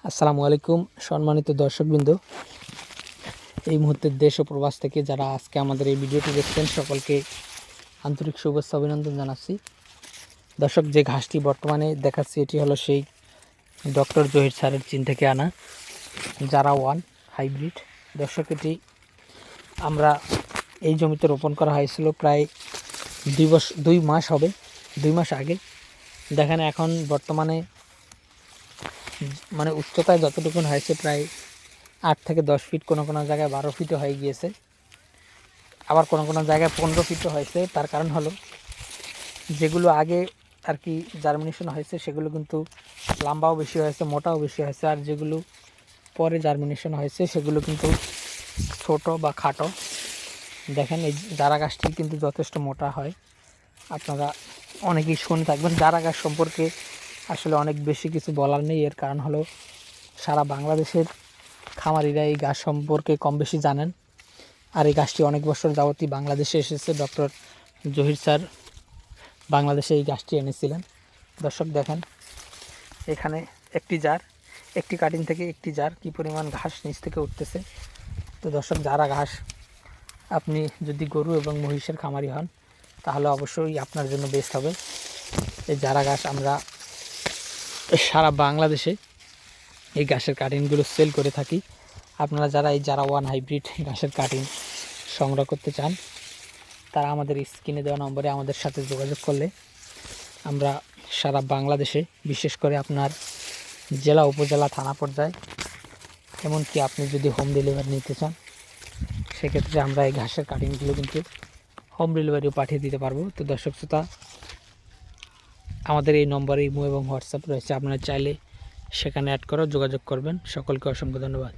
আসসালামু আলাইকুম সম্মানিত দর্শকবৃন্দ। এই মুহূর্তে দেশ ও প্রবাস থেকে যারা আজকে আমাদের এই ভিডিওটি দেখছেন সকলকে আন্তরিক শুভেচ্ছা অভিনন্দন জানাচ্ছি। দর্শক, যে ঘাসটি বর্তমানে দেখাচ্ছি এটি হলো সেই ডক্টর জহির স্যারের চীন থেকে আনা জারা ওয়ান হাইব্রিড। দর্শক, এটি আমরা এই জমিতে রোপণ করা হয়েছিল প্রায় 2 মাস হবে, 2 মাস আগে। দেখেন এখন বর্তমানে মানে উচ্চতায় যতটুকু হয়েছে প্রায় 8 থেকে 10 ফিট, কোনো কোনো জায়গায় 12 ফিটও হয়ে গিয়েছে, আবার কোনো কোনো জায়গায় 15 ফিটও হয়েছে। তার কারণ হলো যেগুলো আগে আর কি জার্মিনেশন হয়েছে সেগুলো কিন্তু লম্বাও বেশি হয়েছে, মোটাও বেশি হয়েছে, আর যেগুলো পরে জার্মিনেশন হয়েছে সেগুলো কিন্তু ছোট বা খাটো। দেখেন এই জারা গাছটি কিন্তু যথেষ্ট মোটা হয়। আপনারা অনেকেই শুনে থাকবেন। জারা গাছ সম্পর্কে আসলে অনেক বেশি কিছু বলার নেই। এর কারণ হলো সারা বাংলাদেশের খামারিরা এই গাছ সম্পর্কে কম বেশি জানেন। আর এই গাছটি অনেক বছর যাবতই বাংলাদেশে এসেছে। ডক্টর জহির স্যার বাংলাদেশে এই গাছটি এনেছিলেন। দর্শক দেখেন, এখানে একটি কাটিং থেকে একটি জার কী পরিমাণ ঘাস নিচ থেকে উঠতেছে। তো দর্শক, যারা ঘাস আপনি যদি গরু এবং মহিষের খামারি হন তাহলে অবশ্যই আপনার জন্য বেস্ট হবে। এই জারা ঘাস আমরা সারা বাংলাদেশে এই ঘাসের কাটিংগুলো সেল করে থাকি। আপনারা যারা এই জারা ওয়ান হাইব্রিড ঘাসের কাটিং সংগ্রহ করতে চান তারা আমাদের স্ক্রিনে দেওয়া নম্বরে আমাদের সাথে যোগাযোগ করলে আমরা সারা বাংলাদেশে, বিশেষ করে আপনার জেলা, উপজেলা, থানা পর্যায়ে, এমনকি আপনি যদি হোম ডেলিভারি নিতে চান সেক্ষেত্রে আমরা এই ঘাসের কাটিংগুলো কিন্তু হোম ডেলিভারিও পাঠিয়ে দিতে পারবো। তো দর্শক শ্রোতা, আমাদের এই নম্বরে ইমো এবং হোয়াটসঅ্যাপ রয়েছে, আপনারা চাইলে সেখানে অ্যাড করে যোগাযোগ করবেন। সকলকে অসংখ্য ধন্যবাদ।